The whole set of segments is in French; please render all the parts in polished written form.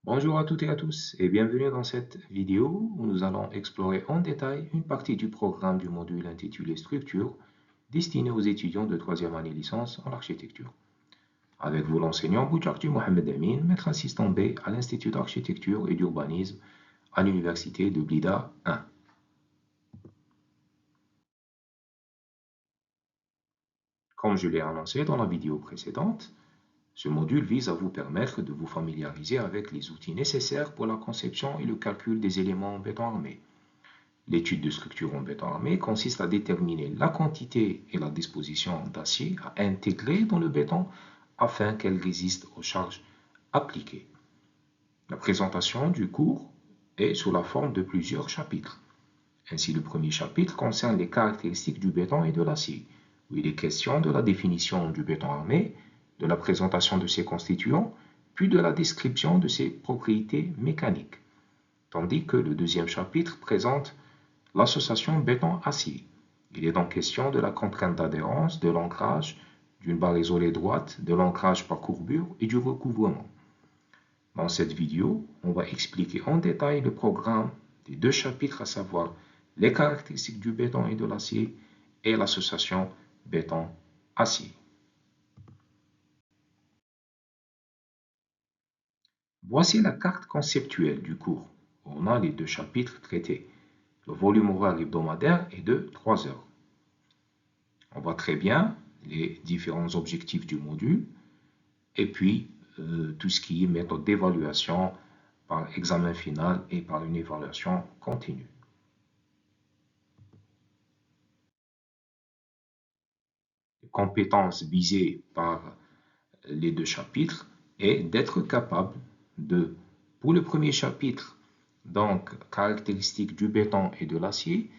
Bonjour à toutes et à tous et bienvenue dans cette vidéo où nous allons explorer en détail une partie du programme du module intitulé Structure destiné aux étudiants de troisième année licence en architecture. Avec vous l'enseignant Boucharti Mohamed Amin, maître assistant B à l'Institut d'architecture et d'urbanisme à l'Université de Blida 1. Comme je l'ai annoncé dans la vidéo précédente, ce module vise à vous permettre de vous familiariser avec les outils nécessaires pour la conception et le calcul des éléments en béton armé. L'étude de structure en béton armé consiste à déterminer la quantité et la disposition d'acier à intégrer dans le béton afin qu'elle résiste aux charges appliquées. La présentation du cours est sous la forme de plusieurs chapitres. Ainsi, le premier chapitre concerne les caractéristiques du béton et de l'acier, où il est question de la définition du béton armé, de la présentation de ses constituants, puis de la description de ses propriétés mécaniques. Tandis que le deuxième chapitre présente l'association béton-acier. Il est donc question de la contrainte d'adhérence, de l'ancrage, d'une barre isolée droite, de l'ancrage par courbure et du recouvrement. Dans cette vidéo, on va expliquer en détail le programme des deux chapitres, à savoir les caractéristiques du béton et de l'acier et l'association béton-acier. Voici la carte conceptuelle du cours. On a les deux chapitres traités. Le volume horaire hebdomadaire est de 3 heures. On voit très bien les différents objectifs du module et puis tout ce qui est méthode d'évaluation par examen final et par une évaluation continue. Les compétences visées par les deux chapitres est d'être capable de, pour le premier chapitre, donc caractéristiques du béton et de l'acier,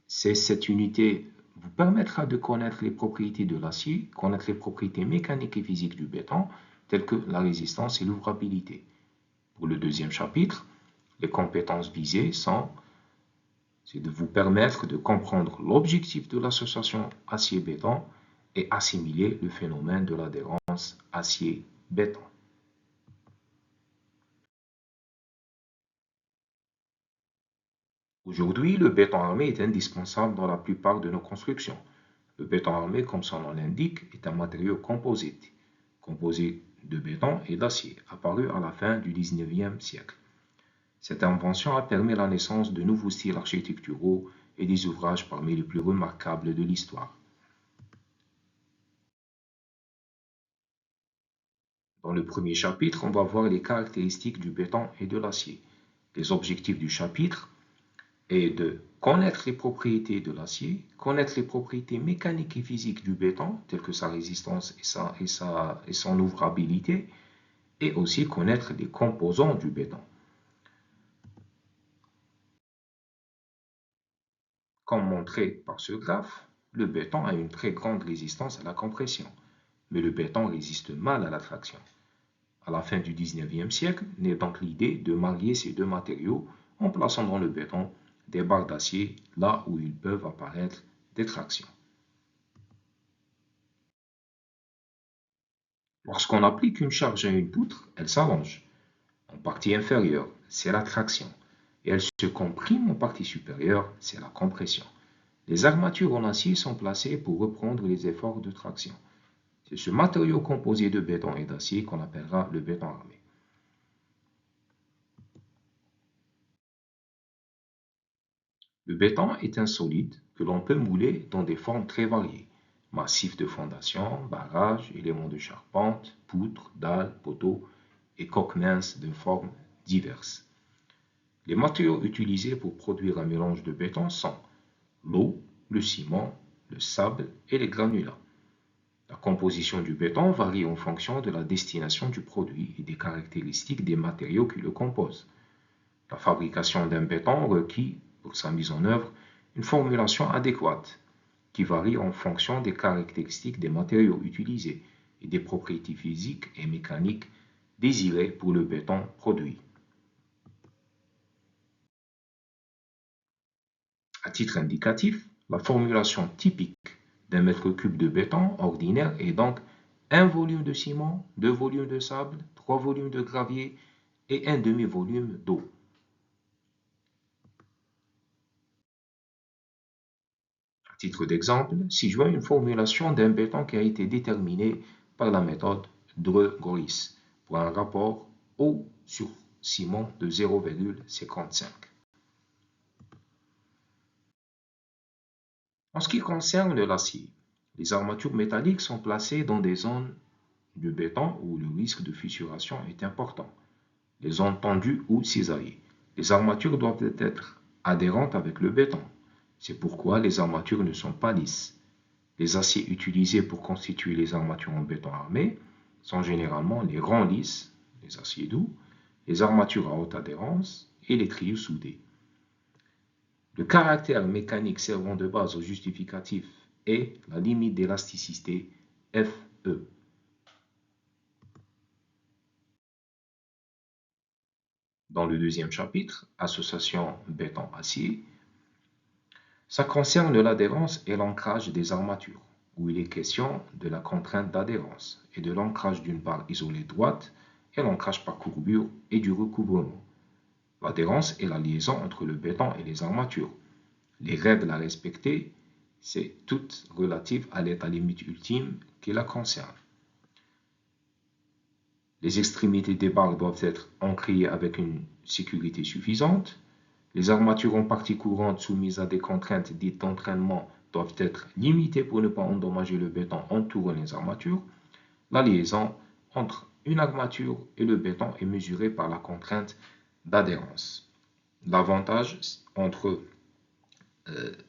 cette unité vous permettra de connaître les propriétés de l'acier, connaître les propriétés mécaniques et physiques du béton, telles que la résistance et l'ouvrabilité. Pour le deuxième chapitre, les compétences visées c'est de vous permettre de comprendre l'objectif de l'association acier-béton et assimiler le phénomène de l'adhérence acier-béton. Aujourd'hui, le béton armé est indispensable dans la plupart de nos constructions. Le béton armé, comme son nom l'indique, est un matériau composite, composé de béton et d'acier, apparu à la fin du XIXe siècle. Cette invention a permis la naissance de nouveaux styles architecturaux et des ouvrages parmi les plus remarquables de l'histoire. Dans le premier chapitre, on va voir les caractéristiques du béton et de l'acier. Les objectifs du chapitre est de connaître les propriétés de l'acier, connaître les propriétés mécaniques et physiques du béton, telles que sa résistance et son ouvrabilité, et aussi connaître les composants du béton. Comme montré par ce graphe, le béton a une très grande résistance à la compression, mais le béton résiste mal à la traction. À la fin du XIXe siècle, naît donc l'idée de marier ces deux matériaux en plaçant dans le béton des barres d'acier là où ils peuvent apparaître des tractions. Lorsqu'on applique une charge à une poutre, elle s'allonge. En partie inférieure, c'est la traction, et elle se comprime en partie supérieure, c'est la compression. Les armatures en acier sont placées pour reprendre les efforts de traction. C'est ce matériau composé de béton et d'acier qu'on appellera le béton armé. Le béton est un solide que l'on peut mouler dans des formes très variées. Massifs de fondation, barrages, éléments de charpente, poutres, dalles, poteaux et coques minces de formes diverses. Les matériaux utilisés pour produire un mélange de béton sont l'eau, le ciment, le sable et les granulats. La composition du béton varie en fonction de la destination du produit et des caractéristiques des matériaux qui le composent. La fabrication d'un béton requiert, pour sa mise en œuvre, une formulation adéquate qui varie en fonction des caractéristiques des matériaux utilisés et des propriétés physiques et mécaniques désirées pour le béton produit. À titre indicatif, la formulation typique d'un mètre cube de béton ordinaire est donc un volume de ciment, 2 volumes de sable, 3 volumes de gravier et un demi-volume d'eau. À titre d'exemple, si je vois une formulation d'un béton qui a été déterminée par la méthode Dreux-Goris pour un rapport eau sur ciment de 0,55. En ce qui concerne l'acier, les armatures métalliques sont placées dans des zones de béton où le risque de fissuration est important, les zones tendues ou cisaillées. Les armatures doivent être adhérentes avec le béton. C'est pourquoi les armatures ne sont pas lisses. Les aciers utilisés pour constituer les armatures en béton armé sont généralement les rangs lisses, les aciers doux, les armatures à haute adhérence et les trios soudés. Le caractère mécanique servant de base au justificatif est la limite d'élasticité Fe. Dans le deuxième chapitre, association béton-acier, ça concerne l'adhérence et l'ancrage des armatures, où il est question de la contrainte d'adhérence et de l'ancrage d'une barre isolée droite et l'ancrage par courbure et du recouvrement. L'adhérence est la liaison entre le béton et les armatures. Les règles à respecter, c'est toutes relatives à l'état limite ultime qui la concerne. Les extrémités des barres doivent être ancrées avec une sécurité suffisante. Les armatures en partie courante soumises à des contraintes dites d'entraînement doivent être limitées pour ne pas endommager le béton entourant les armatures. La liaison entre une armature et le béton est mesurée par la contrainte d'adhérence. L'avantage entre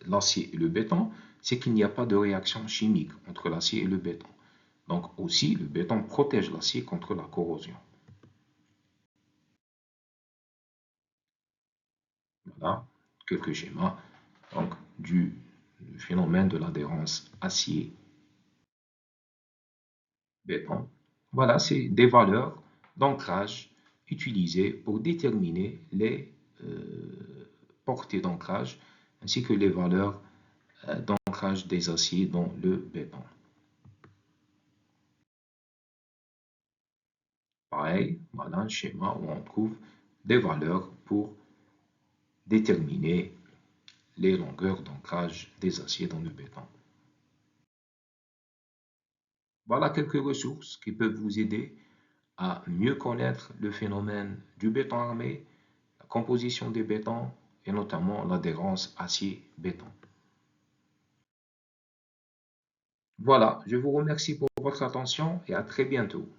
l'acier et le béton, c'est qu'il n'y a pas de réaction chimique entre l'acier et le béton. Donc aussi, le béton protège l'acier contre la corrosion. Voilà quelques schémas donc, du phénomène de l'adhérence acier-béton. Voilà, c'est des valeurs d'ancrage utilisées pour déterminer les portées d'ancrage ainsi que les valeurs d'ancrage des aciers dans le béton. Pareil, voilà un schéma où on trouve des valeurs pour déterminer les longueurs d'ancrage des aciers dans le béton. Voilà quelques ressources qui peuvent vous aider à mieux connaître le phénomène du béton armé, la composition des bétons et notamment l'adhérence acier-béton. Voilà, je vous remercie pour votre attention et à très bientôt.